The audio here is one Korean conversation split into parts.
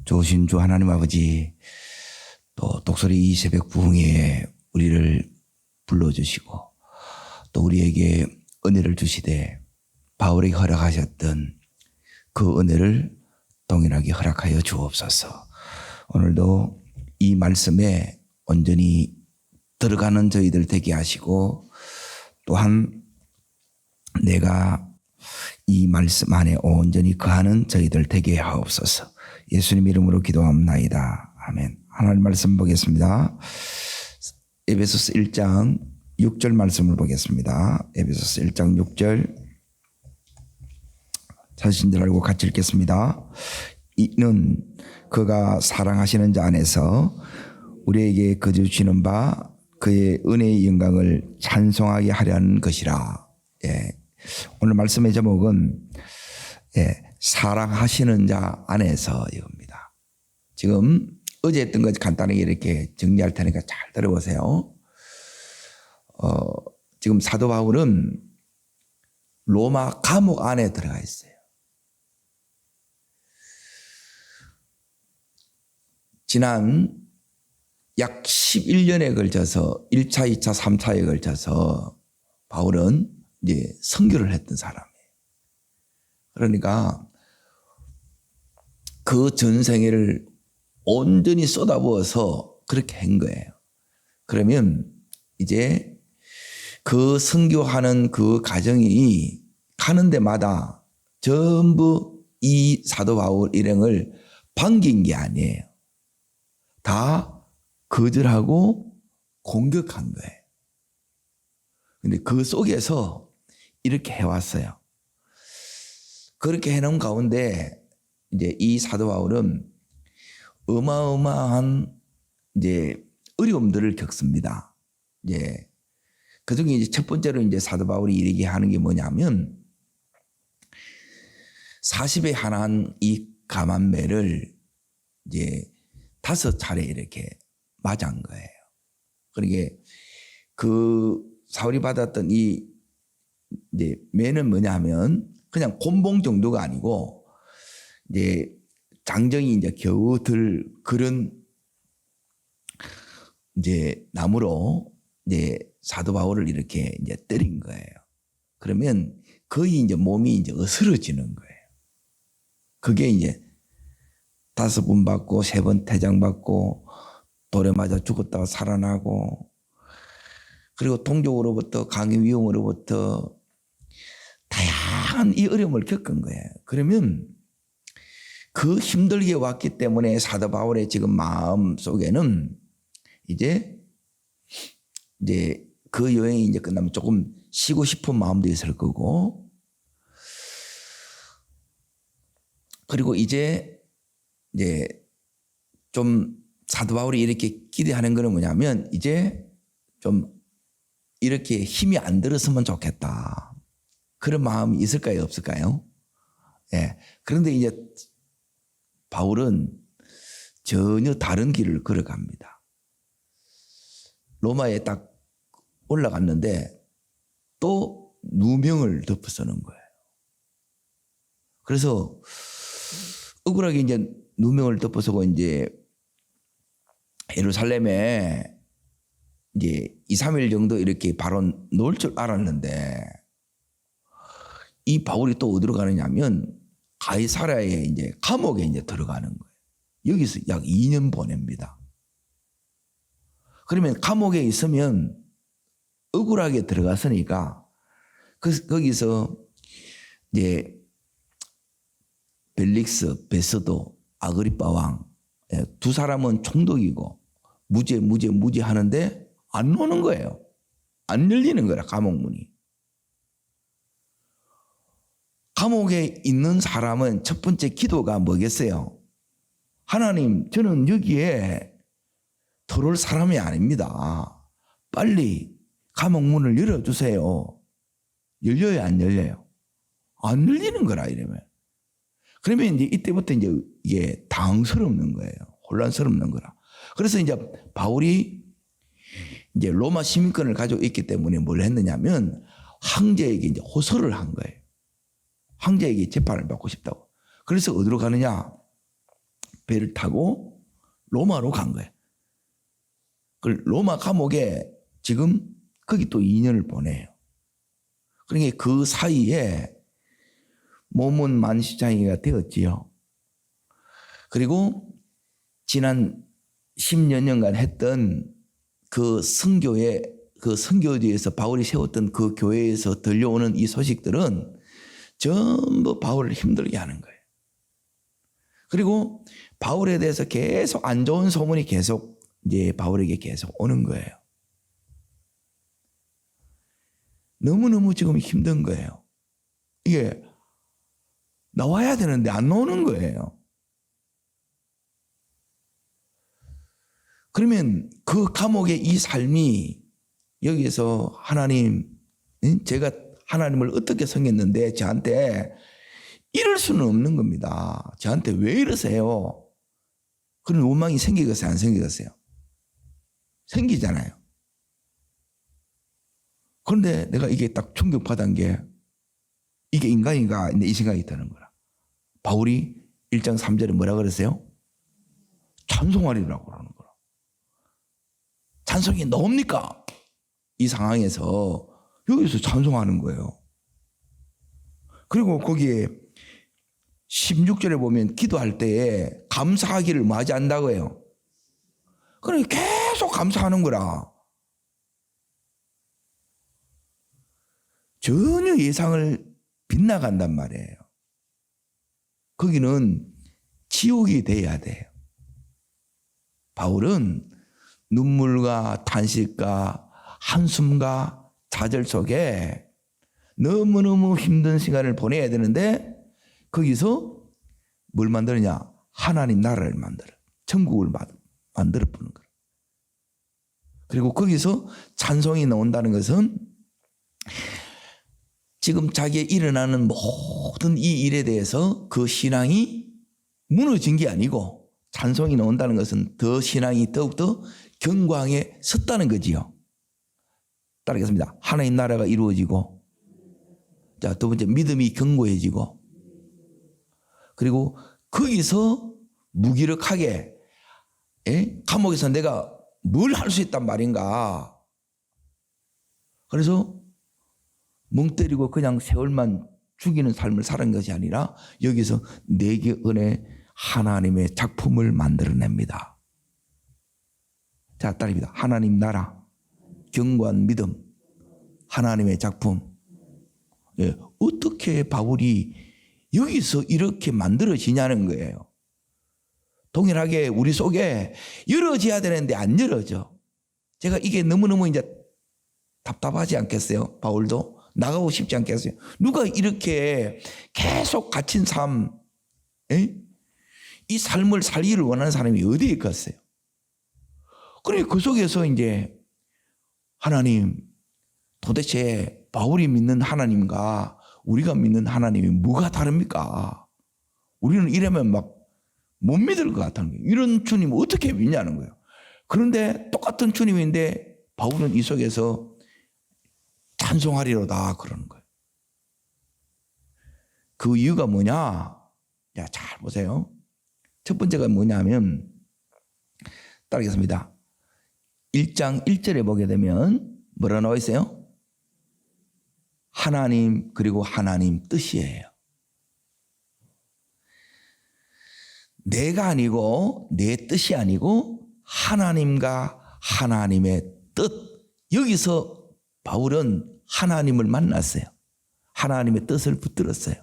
좋으신 주 하나님 아버지, 또 독수리 이 새벽 부흥에 우리를 불러주시고 또 우리에게 은혜를 주시되 바울에게 허락하셨던 그 은혜를 동일하게 허락하여 주옵소서. 오늘도 이 말씀에 온전히 들어가는 저희들 되게 하시고 또한 내가 이 말씀 안에 온전히 거하는 저희들 되게 하옵소서. 예수님 이름으로 기도합나이다. 아멘. 하나님 말씀 보겠습니다. 에베소서 1장 6절 말씀을 보겠습니다. 에베소서 1장 6절 찾으신 줄 알고 같이 읽겠습니다. 이는 그가 사랑하시는 자 안에서 우리에게 거저 주시는 바 그의 은혜의 영광을 찬송하게 하려는 것이라. 오늘 말씀의 제목은 사랑하시는 자 안에서 이겁니다. 지금 어제 했던 것 간단하게 이렇게 정리할 테니까 잘 들어보세요. 지금 사도 바울은 로마 감옥 안에 들어가 있어요. 지난 약 11년에 걸쳐서 1차, 2차, 3차에 걸쳐서 바울은 이제 선교를 했던 사람이에요. 그러니까 그 전생애를 온전히 쏟아부어서 그렇게 한 거예요. 그러면 이제 그 선교하는 그 과정이 가는 데마다 전부 이 사도 바울 일행을 반긴 게 아니에요. 다 거절하고 공격한 거예요. 근데 그 속에서 이렇게 해왔어요. 그렇게 해놓은 가운데 이제 이 사도 바울은 어마어마한 이제 어려움들을 겪습니다. 이제 그 중에 이제 첫 번째로 이제 사도 바울이 얘기하는 게 뭐냐면 40에 한한 이 가만매를 이제 5차례 이렇게 맞은 거예요. 그러니까 그 사울이 받았던 이 이제 매는 뭐냐면 그냥 곤봉 정도가 아니고 이제 장정이 이제 겨우 들 그런 이제 나무로 이제 사도 바울을 이렇게 이제 때린 거예요. 그러면 거의 이제 몸이 이제 어스러지는 거예요. 그게 이제 5번 받고 3번 태장 받고 돌에 맞아 죽었다가 살아나고 그리고 동족으로부터 강의 위험으로부터 다양한 이 어려움을 겪은 거예요. 그러면 그 힘들게 왔기 때문에 사도 바울의 지금 마음 속에는 이제 그 여행이 이제 끝나면 조금 쉬고 싶은 마음도 있을 거고 그리고 이제 좀 사도 바울이 이렇게 기대하는 거는 뭐냐면 이제 좀 이렇게 힘이 안 들었으면 좋겠다. 그런 마음이 있을까요? 없을까요? 예. 그런데 이제 바울은 전혀 다른 길을 걸어갑니다. 로마에 딱 올라갔는데 또 누명을 덮어쓰는 거예요. 그래서 억울하게 이제 누명을 덮어쓰고 이제 예루살렘에 이제 2, 3일 정도 이렇게 바로 놓을 줄 알았는데 이 바울이 또 어디로 가느냐면 가이사랴에 이제 감옥에 이제 들어가는 거예요. 여기서 약 2년 보냅니다. 그러면 감옥에 있으면 억울하게 들어갔으니까 거기서 이제 벨릭스, 베스도, 아그리빠 왕 두 사람은 총독이고 무죄 하는데 안 노는 거예요. 안 열리는 거라 감옥문이. 감옥에 있는 사람은 첫 번째 기도가 뭐겠어요? 하나님, 저는 여기에 들어올 사람이 아닙니다. 빨리 감옥문을 열어주세요. 열려요, 안 열려요? 안 열리는 거라 이러면. 그러면 이제 이때부터 이제 이게 당황스럽는 거예요. 혼란스럽는 거라. 그래서 이제 바울이 이제 로마 시민권을 가지고 있기 때문에 뭘 했느냐면 황제에게 이제 호소를 한 거예요. 황제에게 재판을 받고 싶다고. 그래서 어디로 가느냐? 배를 타고 로마로 간 거예요. 그 로마 감옥에 지금 거기 또 2년을 보내요. 그러니까 그 사이에 몸은 만시장이가 되었지요. 그리고 지난 10여 년간 했던 그 선교지에서 바울이 세웠던 그 교회에서 들려오는 이 소식들은 전부 바울을 힘들게 하는 거예요. 그리고 바울에 대해서 계속 안 좋은 소문이 계속 이제 바울에게 계속 오는 거예요. 너무너무 지금 힘든 거예요. 이게 나와야 되는데 안 나오는 거예요. 그러면 그 감옥의 이 삶이 여기서 하나님, 제가 하나님을 어떻게 섬겼는데 저한테 이럴 수는 없는 겁니다. 저한테 왜 이러세요? 그런 원망이 생기겠어요? 안 생기겠어요? 생기잖아요. 그런데 내가 이게 딱 충격받은 게 이게 인간인가 이 생각이 드는 거라. 바울이 1장 3절에 뭐라 그랬어요? 찬송하리라고 그러는 거라. 찬송이 나옵니까? 이 상황에서 여기서 찬송하는 거예요. 그리고 거기에 16절에 보면 기도할 때에 감사하기를 뭐 하지 않는다고 해요. 그래 계속 감사하는 거라. 전혀 예상을 빗나간단 말이에요. 거기는 지옥이 돼야 돼요. 바울은 눈물과 탄식과 한숨과 좌절 속에 너무너무 힘든 시간을 보내야 되는데 거기서 뭘 만드느냐? 하나님 나라를 만들어. 천국을 만들어 보는 거예요. 그리고 거기서 찬송이 나온다는 것은 지금 자기의 일어나는 모든 이 일에 대해서 그 신앙이 무너진 게 아니고 찬송이 나온다는 것은 더 신앙이 더욱더 견고하게 섰다는 거지요. 따르겠습니다. 하나님 나라가 이루어지고, 자, 두 번째 믿음이 견고해지고, 그리고 거기서 무기력하게 감옥에서 내가 뭘 할 수 있단 말인가. 그래서 멍 때리고 그냥 세월만 죽이는 삶을 사는 것이 아니라 여기서 내게 은혜 하나님의 작품을 만들어냅니다. 자, 따릅니다. 하나님 나라, 견고한 믿음, 하나님의 작품. 예, 어떻게 바울이 여기서 이렇게 만들어지냐는 거예요. 동일하게 우리 속에 열어져야 되는데 안 열어져. 제가 이게 너무너무 이제 답답하지 않겠어요? 바울도 나가고 싶지 않겠어요? 누가 이렇게 계속 갇힌 삶, 이 삶을 살기를 원하는 사람이 어디에 있겠어요? 그래 그 속에서 이제 하나님, 도대체 바울이 믿는 하나님과 우리가 믿는 하나님이 뭐가 다릅니까? 우리는 이러면 막 못 믿을 것 같다는 거예요. 이런 주님 어떻게 믿냐는 거예요. 그런데 똑같은 주님인데 바울은 이 속에서 찬송하리로다 그러는 거예요. 그 이유가 뭐냐? 야, 잘 보세요. 첫 번째가 뭐냐면 따르겠습니다. 1장 1절에 보게 되면 뭐라 나와 있어요? 하나님 그리고 하나님 뜻이에요. 내가 아니고 내 뜻이 아니고 하나님과 하나님의 뜻. 여기서 바울은 하나님을 만났어요. 하나님의 뜻을 붙들었어요.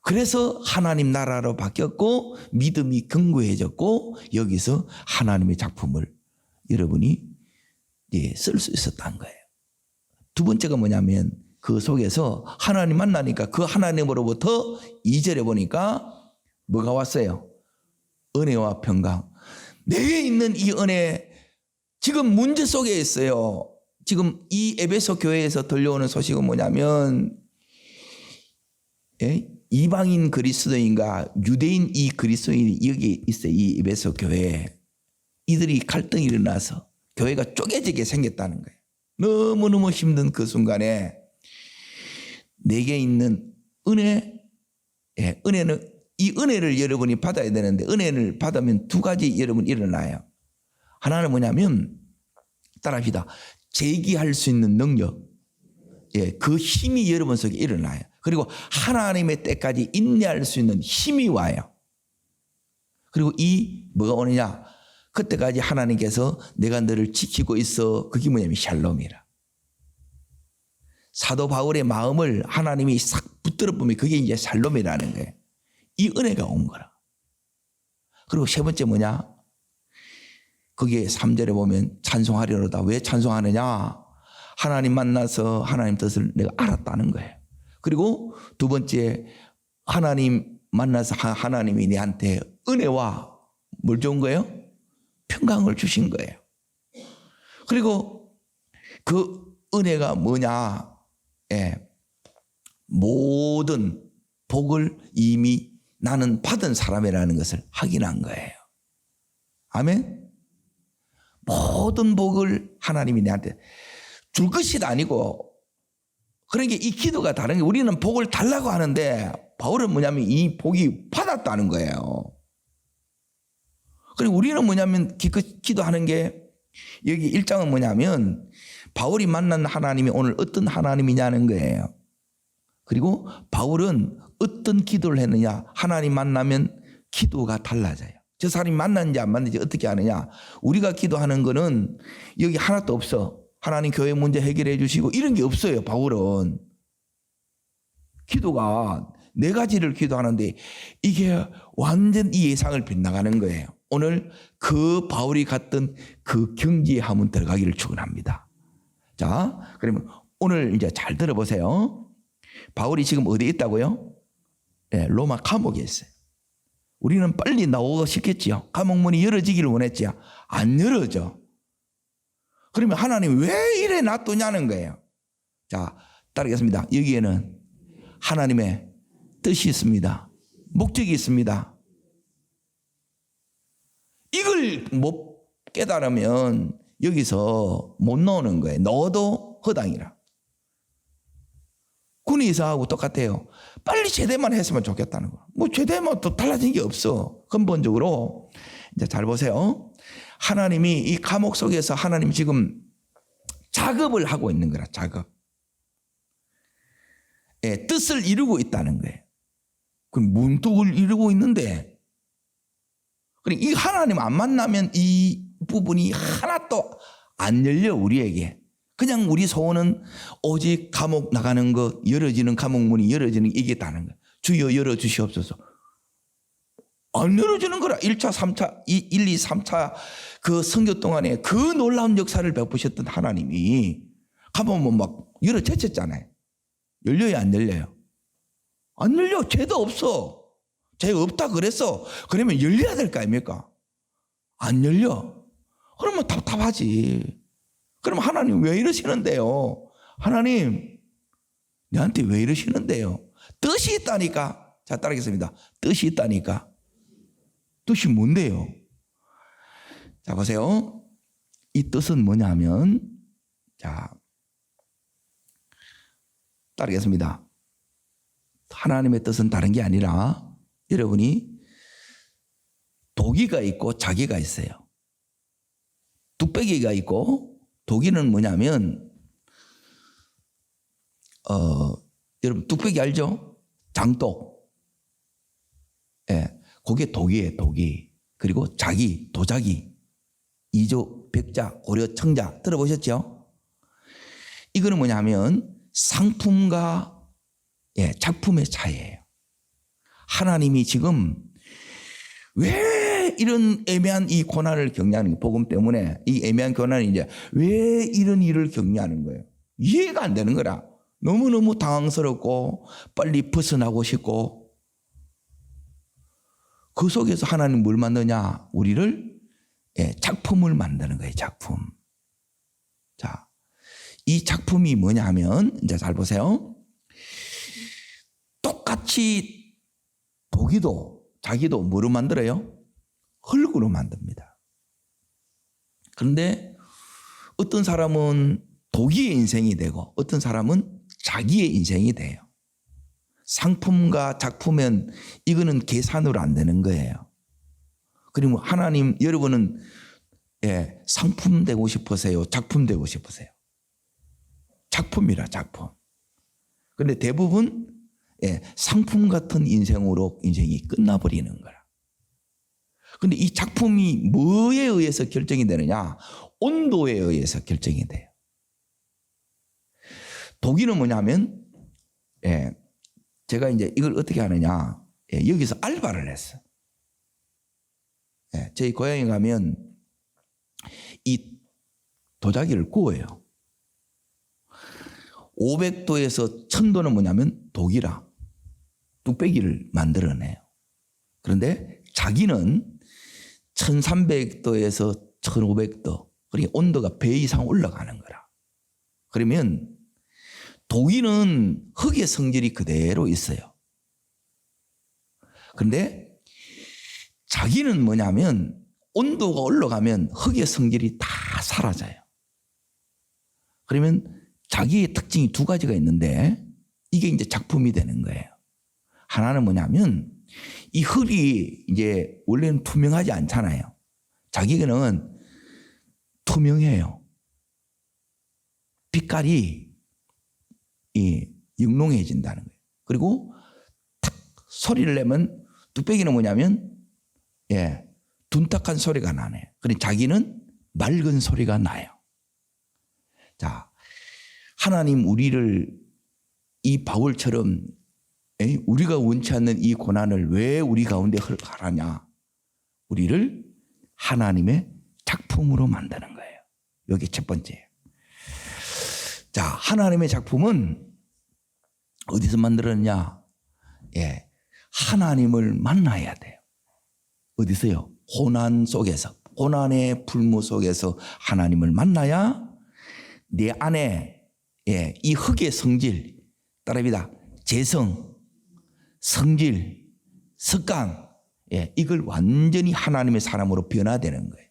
그래서 하나님 나라로 바뀌었고 믿음이 견고해졌고 여기서 하나님의 작품을 여러분이 쓸 수 있었다는 거예요. 두 번째가 뭐냐면 그 속에서 하나님 만나니까 그 하나님으로부터 2절에 보니까 뭐가 왔어요? 은혜와 평강. 내게 있는 이 은혜 지금 문제 속에 있어요. 지금 이 에베소 교회에서 들려오는 소식은 뭐냐면 이방인 그리스도인과 유대인 이 그리스도인이 여기 있어요. 이 에베소 교회에. 이들이 갈등이 일어나서 교회가 쪼개지게 생겼다는 거예요. 너무너무 힘든 그 순간에 내게 있는 은혜, 은혜는 이 은혜를 여러분이 받아야 되는데 은혜를 받으면 두 가지 여러분 일어나요. 하나는 뭐냐면 따라합시다. 제기할 수 있는 능력, 그 힘이 여러분 속에 일어나요. 그리고 하나님의 때까지 인내할 수 있는 힘이 와요. 그리고 이 뭐가 오느냐? 그때까지 하나님께서 내가 너를 지키고 있어. 그게 뭐냐면 샬롬이라. 사도 바울의 마음을 하나님이 싹 붙들어 보면 그게 이제 샬롬이라는 거예요. 이 은혜가 온 거라. 그리고 세 번째 뭐냐? 거기에 3절에 보면 찬송하리로다. 왜 찬송하느냐? 하나님 만나서 하나님 뜻을 내가 알았다는 거예요. 그리고 두 번째, 하나님 만나서 하나님이 내한테 은혜와 뭘 준 거예요? 평강을 주신 거예요. 그리고 그 은혜가 뭐냐? 모든 복을 이미 나는 받은 사람이라는 것을 확인한 거예요. 아멘? 모든 복을 하나님이 내한테 줄 것이 아니고, 그러니까 이 기도가 다른 게, 우리는 복을 달라고 하는데 바울은 뭐냐면 이 복이 받았다는 거예요. 그리고 우리는 뭐냐면 기도하는 게, 여기 1장은 뭐냐면 바울이 만난 하나님이 오늘 어떤 하나님이냐는 거예요. 그리고 바울은 어떤 기도를 했느냐? 하나님 만나면 기도가 달라져요. 저 사람이 만났는지 안 만났는지 어떻게 아느냐? 우리가 기도하는 거는 여기 하나도 없어. 하나님 교회 문제 해결해 주시고 이런 게 없어요. 바울은 기도가 네 가지를 기도하는데 이게 완전 이 예상을 빗나가는 거예요. 오늘 그 바울이 갔던 그 경지에 한번 들어가기를 축원합니다. 자, 그러면 오늘 이제 잘 들어보세요. 바울이 지금 어디에 있다고요? 로마 감옥에 있어요. 우리는 빨리 나오고 싶겠지요. 감옥 문이 열어지기를 원했지요. 안 열어져. 그러면 하나님 왜 이래 놔두냐는 거예요. 자, 따르겠습니다. 여기에는 하나님의 뜻이 있습니다. 목적이 있습니다. 이걸 못 깨달으면 여기서 못 나오는 거예요. 너도 허당이라. 군의사하고 똑같아요. 빨리 제대만 했으면 좋겠다는 거. 뭐 제대만 또 달라진 게 없어. 근본적으로 이제 잘 보세요. 하나님이 이 감옥 속에서 하나님 지금 작업을 하고 있는 거라. 작업. 뜻을 이루고 있다는 거예요. 그럼 문득을 이루고 있는데, 그러니까 이 하나님 안 만나면 이 부분이 하나도 안 열려 우리에게. 그냥 우리 소원은 오직 감옥 나가는 거, 열어지는 감옥 문이 열어지는 이게 다는 거야. 주여 열어주시옵소서. 안 열어지는 거라. 1차, 3차, 1, 2, 3차 그 선교 동안에 그 놀라운 역사를 베푸셨던 하나님이 감옥문 막 열어제쳤잖아요. 열려요, 안 열려요? 안 열려. 죄도 없어. 죄가 없다 그랬어. 그러면 열려야 될 거 아닙니까? 안 열려. 그러면 답답하지. 그럼 하나님 왜 이러시는데요? 하나님 내한테 왜 이러시는데요? 뜻이 있다니까. 자, 따르겠습니다. 뜻이 있다니까. 뜻이 뭔데요? 자, 보세요. 이 뜻은 뭐냐면, 자, 따르겠습니다. 하나님의 뜻은 다른 게 아니라 여러분이 도기가 있고 자기가 있어요. 뚝배기가 있고, 도기는 뭐냐면 여러분 뚝배기 알죠? 장독. 그게 도기예요. 도기. 그리고 자기, 도자기, 이조, 백자, 고려, 청자 들어보셨죠? 이거는 뭐냐면 상품과 작품의 차이예요. 하나님이 지금 왜 이런 애매한 이 고난을 격려하는 거예요? 복음 때문에 이 애매한 고난이 이제 왜 이런 일을 격려하는 거예요? 이해가 안 되는 거라. 너무너무 당황스럽고 빨리 벗어나고 싶고, 그 속에서 하나님 뭘 만드냐? 우리를 작품을 만드는 거예요. 작품. 자, 이 작품이 뭐냐 하면 이제 잘 보세요. 똑같이 도기도 자기도 뭐로 만들어요? 흙으로 만듭니다. 그런데 어떤 사람은 도기의 인생이 되고 어떤 사람은 자기의 인생이 돼요. 상품과 작품은 이거는 계산으로 안 되는 거예요. 그리고 하나님, 여러분은 상품 되고 싶으세요? 작품 되고 싶으세요? 작품이라, 작품. 그런데 대부분 상품 같은 인생으로 인생이 끝나버리는 거라. 그런데 이 작품이 뭐에 의해서 결정이 되느냐? 온도에 의해서 결정이 돼요. 독일은 뭐냐면, 제가 이제 이걸 어떻게 하느냐? 여기서 알바를 했어. 저희 고향에 가면 이 도자기를 구워요. 500도에서 1000도는 뭐냐면 독이라 뚝배기를 만들어내요. 그런데 자기는 1300도에서 1500도, 그러니까 온도가 배 이상 올라가는 거라. 그러면 독일은 흙의 성질이 그대로 있어요. 그런데 자기는 뭐냐면 온도가 올라가면 흙의 성질이 다 사라져요. 그러면 자기의 특징이 두 가지가 있는데 이게 이제 작품이 되는 거예요. 하나는 뭐냐면 이 흙이 이제 원래는 투명하지 않잖아요. 자기는 투명해요. 빛깔이 영롱해진다는 거예요. 그리고 탁 소리를 내면 뚝배기는 뭐냐면 둔탁한 소리가 나네요. 그런데 자기는 맑은 소리가 나요. 자, 하나님 우리를 이 바울처럼 우리가 원치 않는 이 고난을 왜 우리 가운데 하라냐? 우리를 하나님의 작품으로 만드는 거예요. 여기 첫 번째. 자, 하나님의 작품은 어디서 만들었냐? 하나님을 만나야 돼요. 어디서요? 고난 속에서, 고난의 불무 속에서 하나님을 만나야 내 안에 이 흙의 성질, 따라합니다. 재성, 성질, 석강, 이걸 완전히 하나님의 사람으로 변화되는 거예요.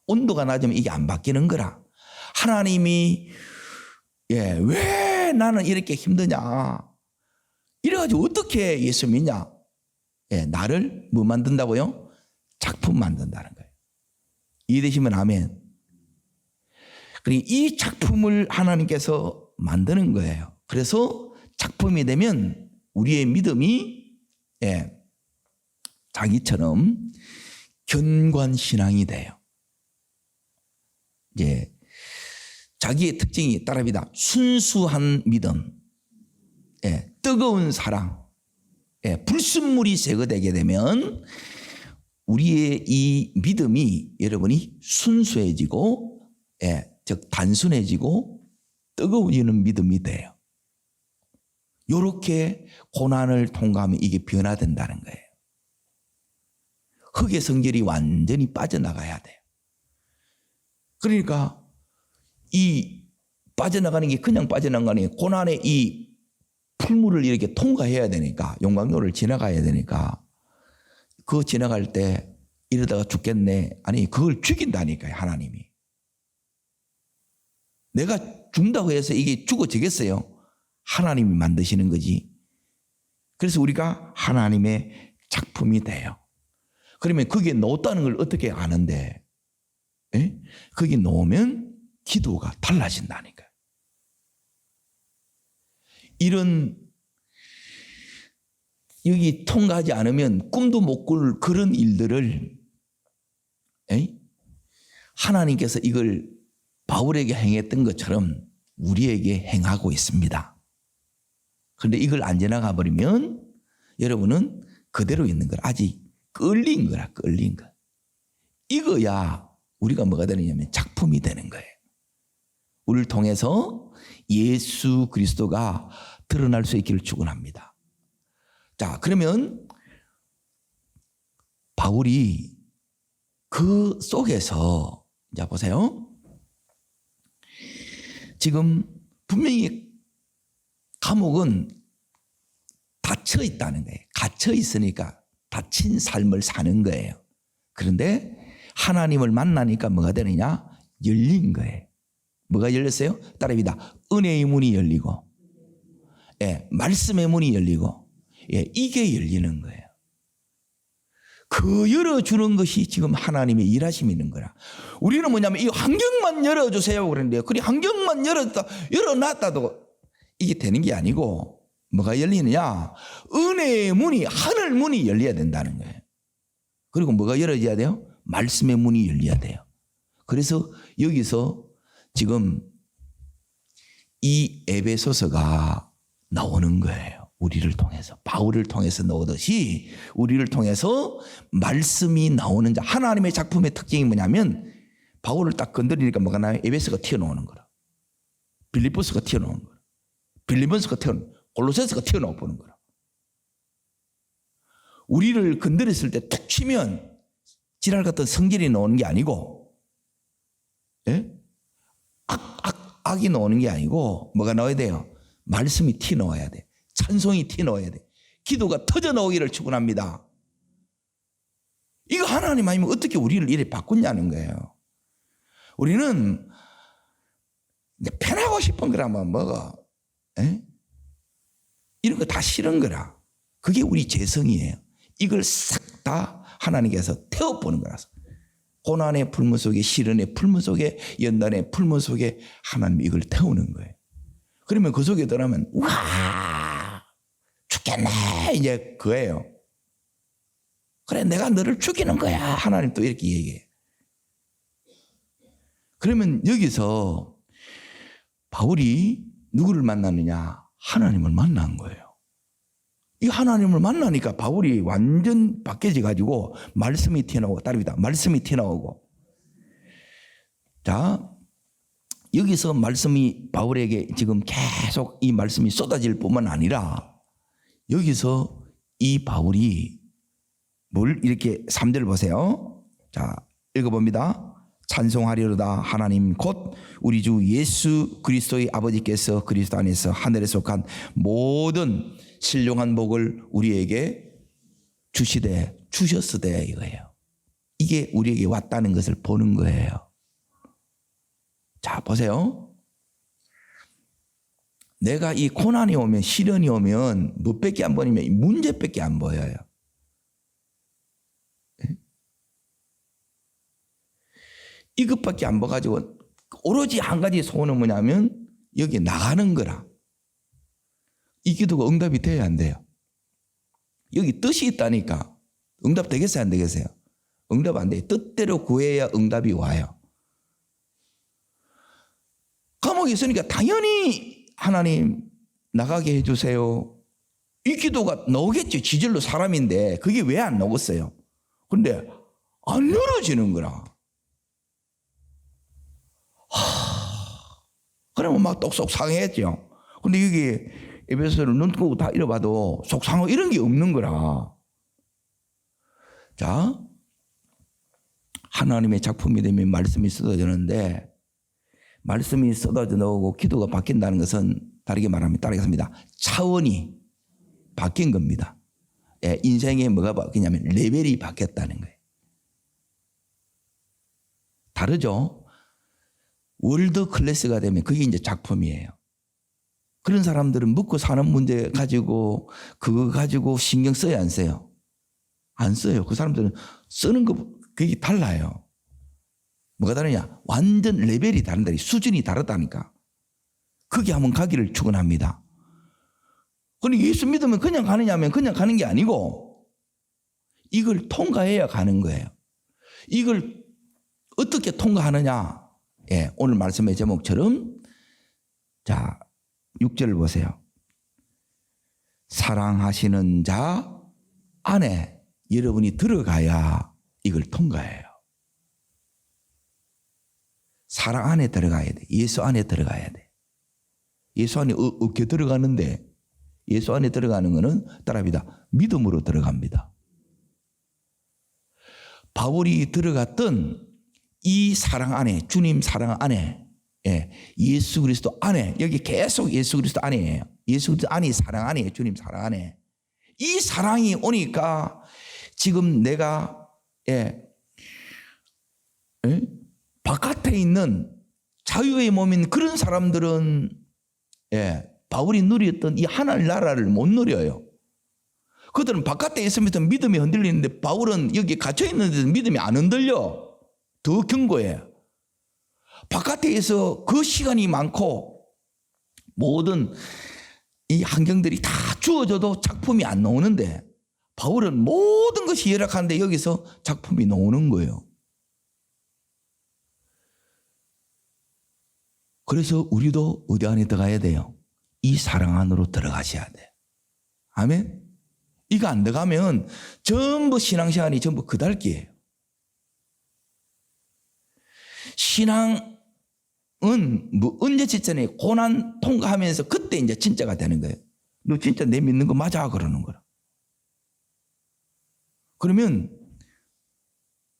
온도가 낮으면 이게 안 바뀌는 거라. 하나님이 왜 나는 이렇게 힘드냐? 이래가지고 어떻게 예수 믿냐? 나를 뭐 만든다고요? 작품 만든다는 거예요. 이해되시면 아멘. 그리고 이 작품을 하나님께서 만드는 거예요. 그래서 작품이 되면 우리의 믿음이 자기처럼 견관신앙이 돼요. 이제 자기의 특징이 따라합니다. 순수한 믿음, 뜨거운 사랑, 불순물이 제거되게 되면 우리의 이 믿음이 여러분이 순수해지고, 즉 단순해지고 뜨거워지는 믿음이 돼요. 이렇게 고난을 통과하면 이게 변화된다는 거예요. 흙의 성질이 완전히 빠져나가야 돼요. 그러니까 이 빠져나가는 게 그냥 빠져나가는 게 고난의 이 풀물을 이렇게 통과해야 되니까, 용광로를 지나가야 되니까, 그거 지나갈 때 이러다가 죽겠네. 아니, 그걸 죽인다니까요, 하나님이. 내가 죽는다고 해서 이게 죽어지겠어요? 하나님이 만드시는 거지. 그래서 우리가 하나님의 작품이 돼요. 그러면 거기에 놓았다는 걸 어떻게 아는데? 거기 놓으면 기도가 달라진다니까요. 이런 여기 통과하지 않으면 꿈도 못 꿀 그런 일들을 하나님께서 이걸 바울에게 행했던 것처럼 우리에게 행하고 있습니다. 그런데 이걸 안 지나가 버리면 여러분은 그대로 있는 걸 아직 끌린 거라, 끌린 거. 이거야 우리가 뭐가 되느냐면 작품이 되는 거예요. 우리를 통해서 예수 그리스도가 드러날 수 있기를 축원합니다. 자, 그러면 바울이 그 속에서, 자 보세요. 지금 분명히 감옥은 닫혀 있다는 거예요. 갇혀 있으니까 닫힌 삶을 사는 거예요. 그런데 하나님을 만나니까 뭐가 되느냐? 열린 거예요. 뭐가 열렸어요? 따라합니다. 은혜의 문이 열리고, 말씀의 문이 열리고 이게 열리는 거예요. 그 열어주는 것이 지금 하나님의 일하심이 있는 거라. 우리는 뭐냐면 이 환경만 열어주세요 그러는데 그 환경만 열어놨다도 이게 되는 게 아니고 뭐가 열리느냐? 은혜의 문이, 하늘 문이 열려야 된다는 거예요. 그리고 뭐가 열어져야 돼요? 말씀의 문이 열려야 돼요. 그래서 여기서 지금 이 에베소서가 나오는 거예요. 우리를 통해서, 바울을 통해서 나오듯이 우리를 통해서 말씀이 나오는 자. 하나님의 작품의 특징이 뭐냐면 바울을 딱 건드리니까 뭐가 나요? 에베소가 튀어나오는 거라. 빌립보서가 튀어나오는 거라. 빌립보서가 튀어나오는 거라. 골로새서가 튀어나와 보는 거라. 우리를 건드렸을 때 툭 치면 지랄 같은 성질이 나오는 게 아니고 악이 나오는 게 아니고 뭐가 나와야 돼요? 말씀이 튀어나와야 돼. 찬송이 튀어나와야 돼. 기도가 터져나오기를 축원합니다. 이거 하나님 아니면 어떻게 우리를 이렇게 바꾸냐는 거예요. 우리는 이제 편하고 싶은 거라면 먹어. 이런 거 다 싫은 거라. 그게 우리 재성이에요. 이걸 싹 다 하나님께서 태워보는 거라서. 고난의 풀무 속에, 시련의 풀무 속에, 연단의 풀무 속에 하나님이 이걸 태우는 거예요. 그러면 그 속에 들어가면 와 죽겠네 이제 그거예요. 그래 내가 너를 죽이는 거야. 하나님 또 이렇게 얘기해. 그러면 여기서 바울이 누구를 만났느냐? 하나님을 만난 거예요. 이 하나님을 만나니까 바울이 완전 바뀌어져 가지고 말씀이 튀어나오고 따릅니다. 말씀이 튀어나오고. 자, 여기서 말씀이 바울에게 지금 계속 이 말씀이 쏟아질 뿐만 아니라 여기서 이 바울이 뭘 이렇게 3절 보세요. 자, 읽어봅니다. 찬송하리로다 하나님 곧 우리 주 예수 그리스도의 아버지께서 그리스도 안에서 하늘에 속한 모든 신령한 복을 우리에게 주셨으되 이거예요. 이게 우리에게 왔다는 것을 보는 거예요. 자 보세요. 내가 이 고난이 오면 시련이 오면 뭐밖에 안 보이면 문제밖에 안 보여요. 이것밖에 안 봐가지고 오로지 한 가지 소원은 뭐냐면 여기 나가는 거라. 이 기도가 응답이 돼야 안 돼요. 여기 뜻이 있다니까. 응답 되겠어요 안 되겠어요? 응답 안 돼요. 뜻대로 구해야 응답이 와요. 감옥에 있으니까 당연히 하나님 나가게 해주세요. 이 기도가 나오겠죠. 지절로 사람인데 그게 왜 안 나오겠어요? 근데 안 열어지는 거라. 그러면 막 또 속상했죠. 근데 여기 에베소서를 눈 뜨고 다 읽어봐도 속상하고 이런 게 없는 거라. 자, 하나님의 작품이 되면 말씀이 쏟아지는데 말씀이 쏟아져 나오고 기도가 바뀐다는 것은 다르게 말하면 따르겠습니다. 차원이 바뀐 겁니다. 인생에 뭐가 바뀌냐면 레벨이 바뀌었다는 거예요. 다르죠? 월드 클래스가 되면 그게 이제 작품이에요. 그런 사람들은 먹고 사는 문제 가지고 그거 가지고 신경 써야 안 써요? 안 써요. 그 사람들은 쓰는 거 그게 달라요. 뭐가 다르냐? 완전 레벨이 다른다. 수준이 다르다니까. 거기 한번 가기를 축원합니다. 그런데 예수 믿으면 그냥 가느냐 하면 그냥 가는 게 아니고 이걸 통과해야 가는 거예요. 이걸 어떻게 통과하느냐? 오늘 말씀의 제목처럼 자 6절을 보세요. 사랑하시는 자 안에 여러분이 들어가야 이걸 통과해요. 사랑 안에 들어가야 돼. 예수 안에 들어가야 돼. 예수 안에 어떻게 들어가는데 예수 안에 들어가는 것은 따라합니다. 믿음으로 들어갑니다. 바울이 들어갔던 이 사랑 안에 주님 사랑 안에 예수 그리스도 안에 여기 계속 예수 그리스도 안이에요. 예수 그리스도 안이 사랑 안이에요. 주님 사랑 안에 이 사랑이 오니까 지금 내가 바깥에 있는 자유의 몸인 그런 사람들은 바울이 누렸던 이 하나님 나라를 못 누려요. 그들은 바깥에 있으면서 믿음이 흔들리는데 바울은 여기 갇혀 있는 데서 믿음이 안 흔들려. 더 견고해. 바깥에 있어 그 시간이 많고 모든 이 환경들이 다 주어져도 작품이 안 나오는데 바울은 모든 것이 열악한데 여기서 작품이 나오는 거예요. 그래서 우리도 어디 안에 들어가야 돼요? 이 사랑 안으로 들어가셔야 돼요. 아멘? 이거 안 들어가면 전부 신앙생활이 전부 그달기예요. 신앙은 뭐 언제 직전에 고난 통과하면서 그때 이제 진짜가 되는 거예요. 너 진짜 내 믿는 거 맞아? 그러는 거라. 그러면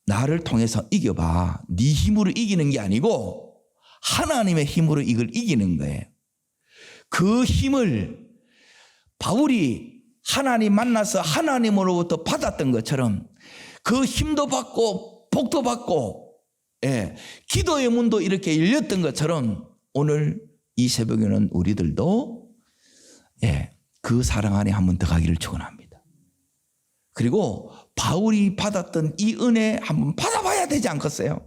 나를 통해서 이겨봐. 네 힘으로 이기는 게 아니고 하나님의 힘으로 이걸 이기는 거예요. 그 힘을 바울이 하나님 만나서 하나님으로부터 받았던 것처럼 그 힘도 받고 복도 받고 기도의 문도 이렇게 열렸던 것처럼 오늘 이 새벽에는 우리들도 그 사랑 안에 한번 들어가기를 축원합니다. 그리고 바울이 받았던 이 은혜 한번 받아봐야 되지 않겠어요?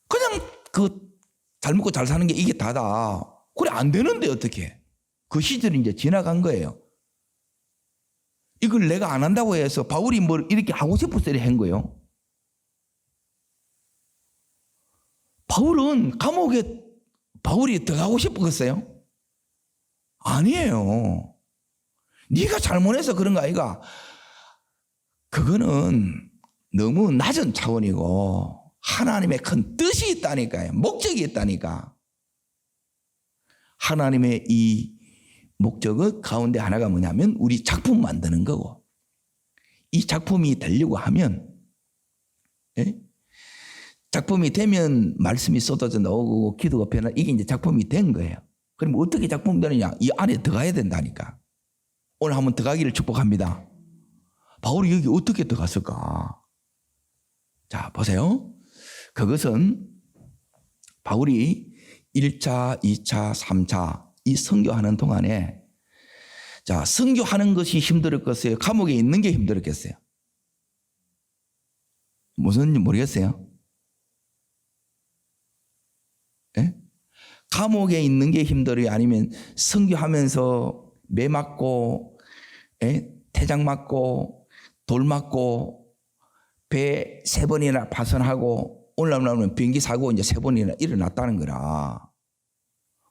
그냥 잘 먹고 잘 사는 게 이게 다다. 그래 안 되는데 어떻게? 그 시절이 이제 지나간 거예요. 이걸 내가 안 한다고 해서 바울이 뭘 이렇게 하고 싶어서 이렇게 한 거예요. 바울은 감옥에 바울이 들어가고 싶었어요? 아니에요. 네가 잘못해서 그런 거 아이가? 그거는 너무 낮은 차원이고 하나님의 큰 뜻이 있다니까요. 목적이 있다니까. 하나님의 이 목적의 가운데 하나가 뭐냐면 우리 작품 만드는 거고 이 작품이 되려고 하면 작품이 되면 말씀이 쏟아져 나오고 기도가 변화 이게 이제 작품이 된 거예요. 그럼 어떻게 작품이 되느냐? 이 안에 들어가야 된다니까. 오늘 한번 들어가기를 축복합니다. 바울이 여기 어떻게 들어갔을까? 자 보세요. 그것은 바울이 1차, 2차, 3차 이 선교하는 동안에 자 선교하는 것이 힘들었겠어요? 감옥에 있는 게 힘들었겠어요? 무슨지 모르겠어요? 감옥에 있는 게 힘들어요? 아니면 선교하면서 매 맞고 태장 맞고 돌 맞고 배 3번이나 파손하고 올라오면 비행기 사고 이제 3번이나 일어났다는 거라.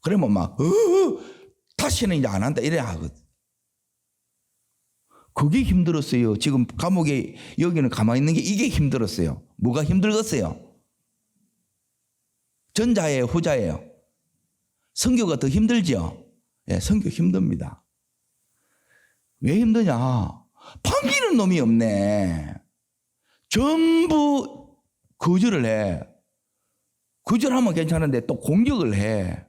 그러면 막 다시는 이제 안 한다 이래야 하거든. 그게 힘들었어요. 지금 감옥에 여기는 가만히 있는 게 이게 힘들었어요. 뭐가 힘들겠어요? 전자예요, 후자예요? 선교가 더 힘들죠? 선교 힘듭니다. 왜 힘드냐? 반기는 놈이 없네. 전부 거절을 해. 거절하면 괜찮은데 또 공격을 해.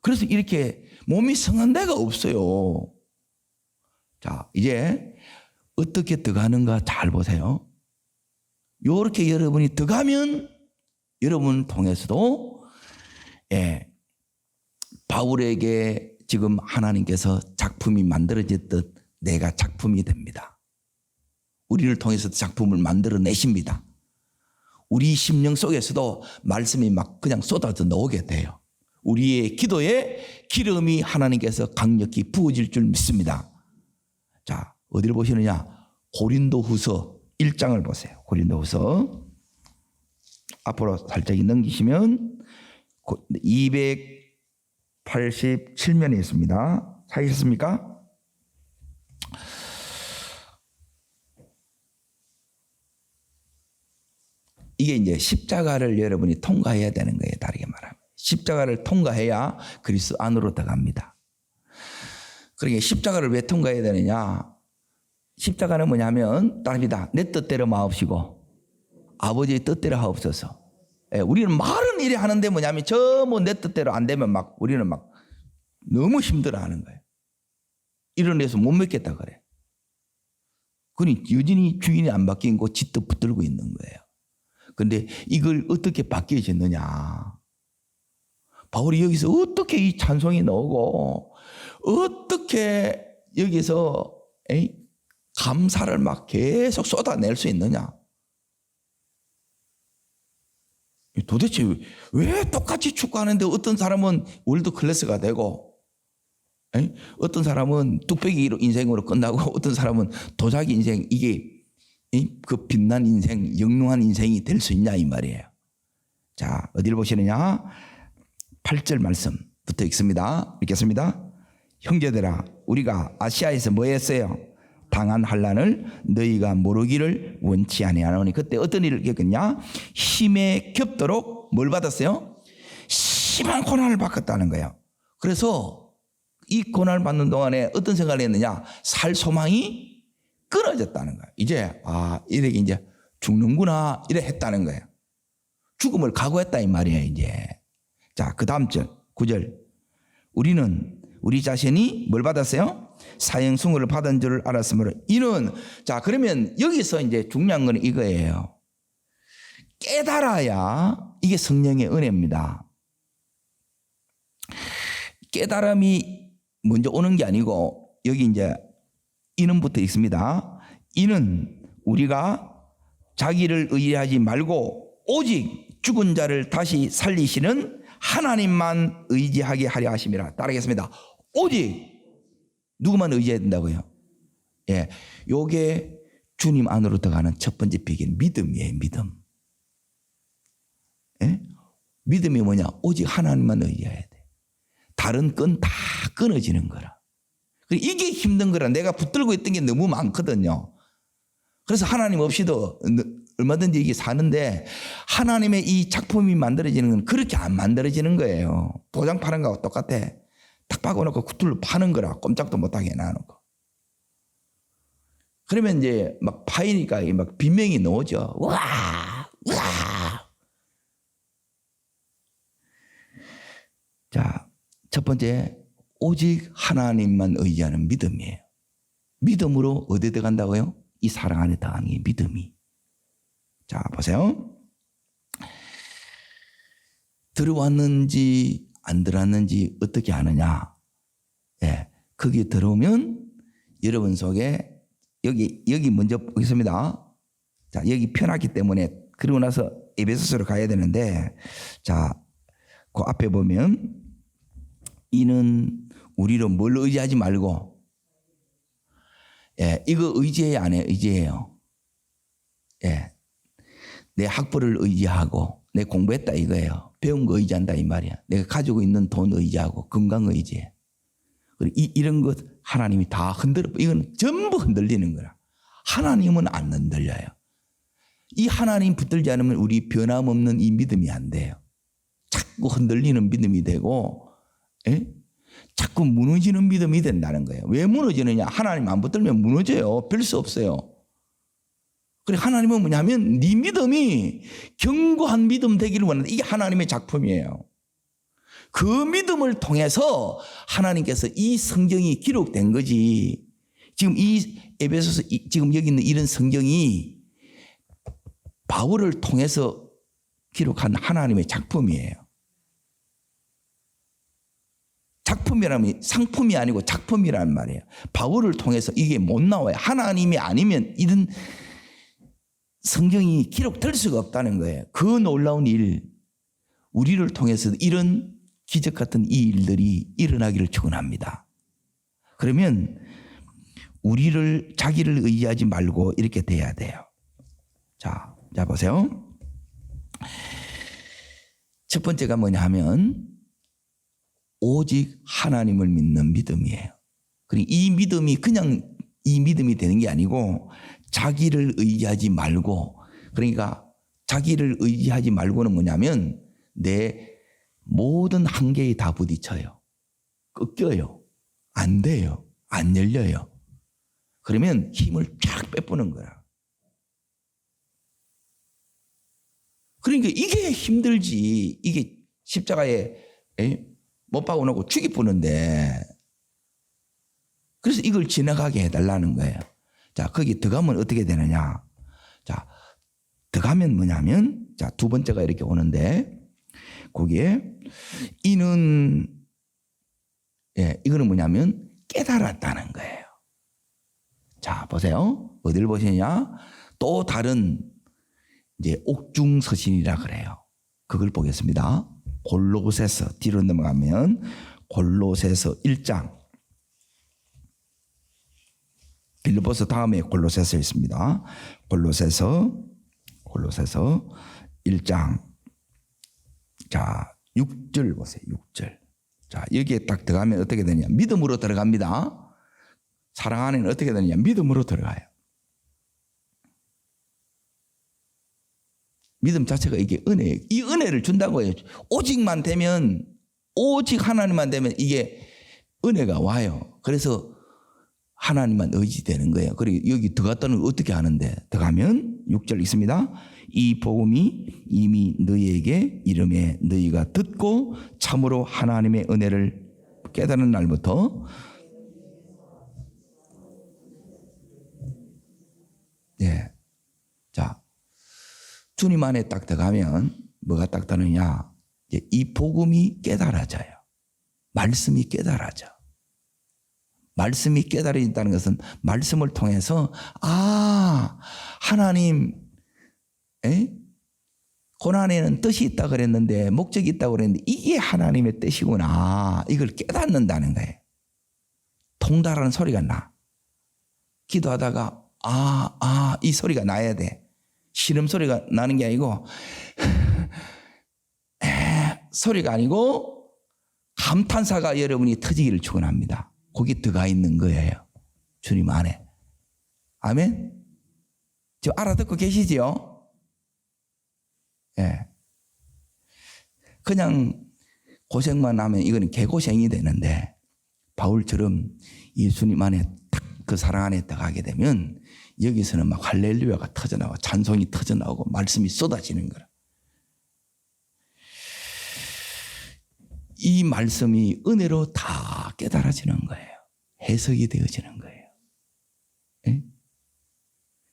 그래서 이렇게 몸이 성한 데가 없어요. 자, 이제 어떻게 들어가는가 잘 보세요. 이렇게 여러분이 들어가면 여러분 통해서도 바울에게 지금 하나님께서 작품이 만들어졌듯 내가 작품이 됩니다. 우리를 통해서도 작품을 만들어내십니다. 우리 심령 속에서도 말씀이 막 그냥 쏟아져 나오게 돼요. 우리의 기도에 기름이 하나님께서 강력히 부어질 줄 믿습니다. 자, 어디를 보시느냐? 고린도후서 1장을 보세요. 고린도후서 앞으로 살짝 넘기시면 287면에 있습니다. 찾으셨습니까? 이게 이제 십자가를 여러분이 통과해야 되는 거예요. 다르게 말하면. 십자가를 통과해야 그리스도 안으로 들어갑니다. 그러니까 십자가를 왜 통과해야 되느냐? 십자가는 뭐냐면 답이다. 내 뜻대로 마옵시고 아버지의 뜻대로 하옵소서. 우리는 말은 이래 하는데 뭐냐면 저 뭐 내 뜻대로 안 되면 막 우리는 막 너무 힘들어하는 거예요. 이런 데서 못 믿겠다 그래. 그러니 여전히 주인이 안 바뀌고 짓도 붙들고 있는 거예요. 그런데 이걸 어떻게 바뀌어졌느냐? 바울이 여기서 어떻게 이 찬송이 나오고 어떻게 여기서 감사를 막 계속 쏟아낼 수 있느냐? 도대체 왜 똑같이 축구하는데 어떤 사람은 월드 클래스가 되고 어떤 사람은 뚝배기 인생으로 끝나고 어떤 사람은 도자기 인생, 이게 그 빛난 인생, 영롱한 인생이 될 수 있냐 이 말이에요. 자, 어디를 보시느냐? 8절 말씀부터 읽습니다. 읽겠습니다. 형제들아, 우리가 아시아에서 뭐 했어요? 당한 환난을 너희가 모르기를 원치 아니하노니. 그때 어떤 일을 겪었냐? 힘에 겹도록 뭘 받았어요? 심한 고난을 받았다는 거예요. 그래서 이 고난을 받는 동안에 어떤 생각을 했느냐? 살 소망이 끊어졌다는 거예요. 이제 이렇게 이제 죽는구나 이래 했다는 거예요. 죽음을 각오했다 이 말이에요. 이제 자, 그 다음 절 9절 우리는 우리 자신이 뭘 받았어요? 사형승을 받은 줄을 알았으므로 이는, 자, 그러면 여기서 이제 중요한 건 이거예요. 깨달아야 이게 성령의 은혜입니다. 깨달음이 먼저 오는 게 아니고 여기 이제 이는부터 있습니다. 이는 우리가 자기를 의지하지 말고 오직 죽은 자를 다시 살리시는 하나님만 의지하게 하려 하심이라. 따르겠습니다. 오직 누구만 의지해야 된다고요? 예, 요게 주님 안으로 들어가는 첫 번째 비결 믿음이에요. 믿음. 예? 믿음이 뭐냐? 오직 하나님만 의지해야 돼. 다른 건 다 끊어지는 거라. 이게 힘든 거라. 내가 붙들고 있던 게 너무 많거든요. 그래서 하나님 없이도 얼마든지 이게 사는데 하나님의 이 작품이 만들어지는 건 그렇게 안 만들어지는 거예요. 도장 파는 거하고 똑같아. 탁 박아놓고 구틀로 파는 거라. 꼼짝도 못하게 해놔놓고. 그러면 이제 막 파이니까 막 비명이 나오죠. 와! 자, 첫 번째, 오직 하나님만 의지하는 믿음이에요. 믿음으로 어디에 들어간다고요? 이 사랑 안에 들어가는 게 믿음이. 자, 보세요. 들어왔는지 안 들어왔는지 어떻게 아느냐? 예, 거기에 들어오면 여러분 속에 여기 먼저 보겠습니다. 자, 여기 편하기 때문에 그러고 나서 에베소서로 가야 되는데, 자, 그 앞에 보면 이는 우리로 뭘 의지하지 말고, 예, 이거 의지해야 안 해? 의지해요. 예, 내 학벌을 의지하고 내 공부했다 이거예요. 배운 거 의지한다 이 말이야. 내가 가지고 있는 돈 의지하고 건강 의지해. 그리고 이런 것 하나님이 다 흔들어. 이건 전부 흔들리는 거라. 하나님은 안 흔들려요. 이 하나님 붙들지 않으면 우리 변함없는 이 믿음이 안 돼요. 자꾸 흔들리는 믿음이 되고, 예? 자꾸 무너지는 믿음이 된다는 거예요. 왜 무너지느냐? 하나님 안 붙들면 무너져요. 별 수 없어요. 그리고 하나님은 뭐냐면 네 믿음이 견고한 믿음 되기를 원한다. 이게 하나님의 작품이에요. 그 믿음을 통해서 하나님께서 이 성경이 기록된 거지. 지금 이 에베소서 지금 여기 있는 이런 성경이 바울을 통해서 기록한 하나님의 작품이에요. 작품이라면 상품이 아니고 작품이란 말이에요. 바울을 통해서 이게 못 나와요. 하나님이 아니면 이런 성경이 기록될 수가 없다는 거예요. 그 놀라운 일, 우리를 통해서 이런 기적 같은 이 일들이 일어나기를 축원합니다. 그러면 자기를 의지하지 말고 이렇게 돼야 돼요. 자 보세요. 첫 번째가 뭐냐 하면 오직 하나님을 믿는 믿음이에요. 그리고 이 믿음이 그냥 이 믿음이 되는 게 아니고 자기를 의지하지 말고, 그러니까 자기를 의지하지 말고는 뭐냐면 내 모든 한계에 다 부딪혀요. 꺾여요. 안 돼요. 안 열려요. 그러면 힘을 쫙 빼뿌는 거야. 그러니까 이게 힘들지. 이게 십자가에 못 박아놓고 죽이 뿌는데, 그래서 이걸 지나가게 해달라는 거예요. 자, 거기 들어가면 어떻게 되느냐. 자, 들어가면 뭐냐면, 자, 두 번째가 이렇게 오는데, 그 거기에 이는 이거는 뭐냐면 깨달았다는 거예요. 자, 보세요. 어디를 보시냐? 또 다른 이제 옥중서신이라 그래요. 그걸 보겠습니다. 골로새서 뒤로 넘어가면 골로새서 1장. 빌립보서 다음에 골로새서 있습니다. 골로새서 1장. 자, 6절 보세요. 6절. 자, 여기에 딱 들어가면 어떻게 되냐? 믿음으로 들어갑니다. 사랑 안에는 어떻게 되느냐? 믿음으로 들어가요. 믿음 자체가 이게 은혜예요. 이 은혜를 준다고 해요. 오직만 되면, 오직 하나님만 되면 이게 은혜가 와요. 그래서 하나님만 의지되는 거예요. 그리고 여기 들어갔다는 어떻게 하는데? 들어가면 6절 있습니다. 이 복음이 이미 너희에게 이름에 너희가 듣고 참으로 하나님의 은혜를 깨달은 날부터 자, 주님 안에 딱 들어가면 뭐가 딱 되느냐? 이 복음이 깨달아져요. 말씀이 깨달아져. 말씀이 깨달아진다는 것은 말씀을 통해서 하나님 고난에는 뜻이 있다 그랬는데 목적이 있다고 그랬는데 이게 하나님의 뜻이구나. 이걸 깨닫는다는 거예요. 통달하는 소리가 나. 기도하다가 이 소리가 나야 돼. 신음 소리가 나는 게 아니고 소리가 아니고 감탄사가 여러분이 터지기를 축원합니다. 거기 들어가 있는 거예요. 주님 안에. 아멘. 지금 알아듣고 계시지요? 그냥 고생만 하면 이거는 개고생이 되는데 바울처럼 예수님 안에 딱 그 사랑 안에 들어가게 되면 여기서는 막 할렐루야가 터져나오고 찬송이 터져나오고 말씀이 쏟아지는 거라. 이 말씀이 은혜로 다 깨달아지는 거예요. 해석이 되어지는 거예요.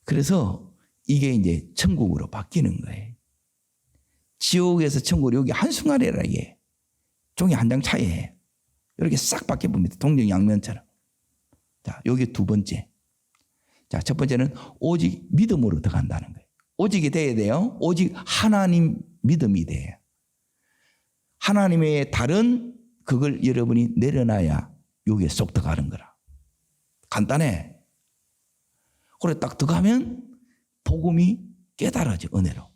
그래서 이게 이제 천국으로 바뀌는 거예요. 지옥에서 천국으로 여기 한순간이라 이게 종이 한 장 차이에요. 이렇게 싹 바뀌어 봅니다. 동정양면처럼. 자, 여기 두 번째. 자, 첫 번째는 오직 믿음으로 들어간다는 거예요. 오직이 돼야 돼요. 오직 하나님 믿음이 돼요. 하나님의 다른 그걸 여러분이 내려놔야 여기에 쏙 들어가는 거라. 간단해. 그래 딱 들어가면 복음이 깨달아져, 은혜로.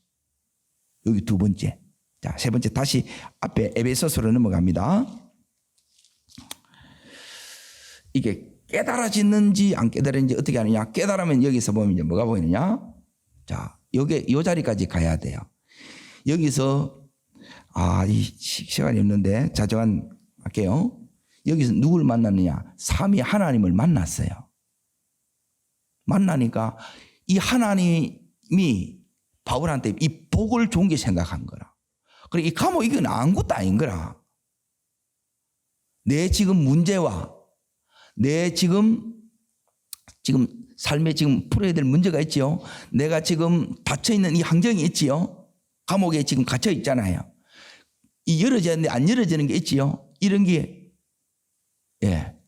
여기 두 번째. 자, 세 번째 다시 앞에 에베소서로 넘어갑니다. 이게 깨달아지는지 안 깨달아지는지 어떻게 하느냐? 깨달으면 여기서 보면 이제 뭐가 보이느냐? 자, 요 자리까지 가야 돼요. 여기서 이 시간이 없는데 자정한 할게요. 여기서 누굴 만났느냐? 삼위 하나님을 만났어요. 만나니까 이 하나님이 바울한테 이 복을 좋은 게 생각한 거라. 그래 이 감옥 이건 아무것도 아닌 거라. 내 지금 문제와 내 지금 삶에 지금 풀어야 될 문제가 있지요. 내가 지금 닫혀 있는 이 환경이 있지요. 감옥에 지금 갇혀 있잖아요. 이 열어졌는데 안 열어지는 게 있지요. 이런 게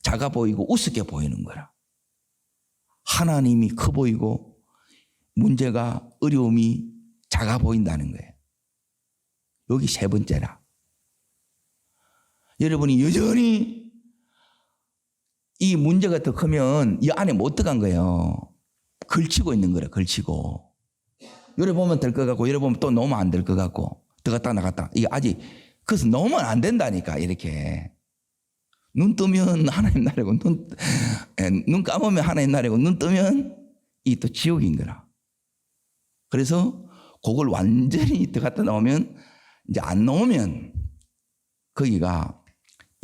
작아 보이고 우습게 보이는 거라. 하나님이 커 보이고 문제가 어려움이 작아 보인다는 거예요. 여기 세 번째라. 여러분이 여전히 이 문제가 더 크면 이 안에 못 들어간 거예요. 걸치고 있는 거라. 걸치고. 요래 보면 될 것 같고 요래 보면 또 놓으면 안 될 것 같고 들어갔다 나갔다. 이게 아직 그래서 놓으면 안 된다니까. 이렇게 눈 뜨면 하나님 나라고 눈 감으면 하나님 나라고 눈 뜨면 이 또 지옥인 거라. 그래서 그걸 완전히 들어갔다 나오면 이제 안 나오면 거기가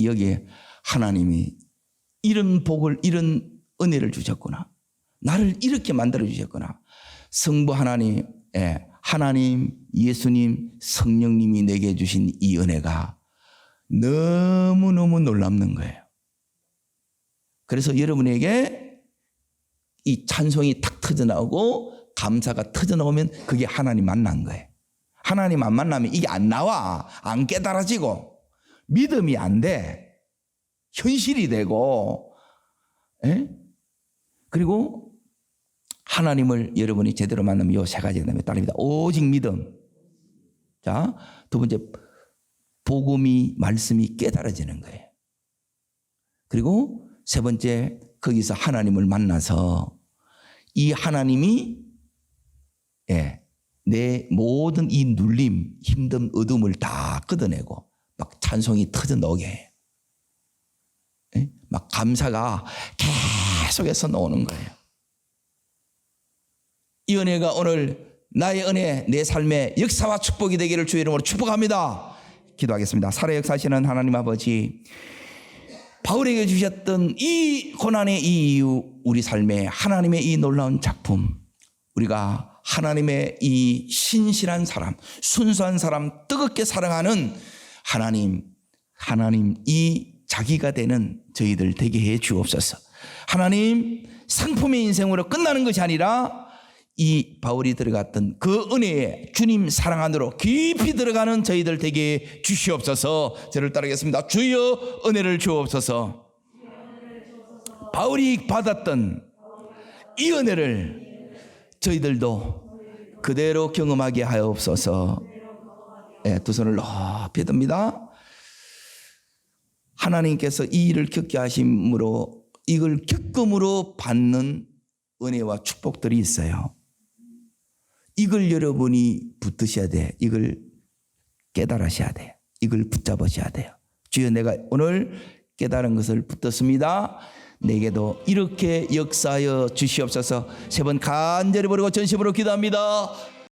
여기에 하나님이 이런 복을 이런 은혜를 주셨구나. 나를 이렇게 만들어 주셨구나. 성부 하나님, 하나님, 예수님, 성령님이 내게 주신 이 은혜가 너무너무 놀랍는 거예요. 그래서 여러분에게 이 찬송이 탁 터져나오고 감사가 터져나오면 그게 하나님 만난 거예요. 하나님 안 만나면 이게 안 나와. 안 깨달아지고 믿음이 안 돼. 현실이 되고. 예? 그리고 하나님을 여러분이 제대로 만나면 요 세 가지가 따릅니다. 오직 믿음. 자, 두 번째 복음이 말씀이 깨달아지는 거예요. 그리고 세 번째 거기서 하나님을 만나서 이 하나님이 내 모든 이 눌림, 힘든 어둠을 다 걷어내고 막 찬송이 터져 나오게 해요. 막 감사가 계속해서 나오는 거예요. 이 은혜가 오늘 나의 은혜, 내 삶의 역사와 축복이 되기를 주의 이름으로 축복합니다. 기도하겠습니다. 살아 역사하시는 하나님 아버지, 바울에게 주셨던 이 고난의 이 이유, 우리 삶에 하나님의 이 놀라운 작품, 우리가 하나님의 이 신실한 사람, 순수한 사람, 뜨겁게 사랑하는 하나님 이 자기가 되는 저희들 되게 해 주옵소서. 하나님, 상품의 인생으로 끝나는 것이 아니라 이 바울이 들어갔던 그 은혜에 주님 사랑 안으로 깊이 들어가는 저희들 되게 주시옵소서. 저를 따르겠습니다. 주여 은혜를 주옵소서. 바울이 받았던 이 은혜를 저희들도 그대로 경험하게 하옵소서. 두 손을 높이 듭니다. 하나님께서 이 일을 겪게 하심으로 이걸 겪음으로 받는 은혜와 축복들이 있어요. 이걸 여러분이 붙드셔야 돼. 이걸 깨달으셔야 돼요. 이걸 붙잡으셔야 돼요. 주여, 내가 오늘 깨달은 것을 붙들었습니다. 내게도 이렇게 역사하여 주시옵소서. 세 번 간절히 부르고 전심으로 기도합니다.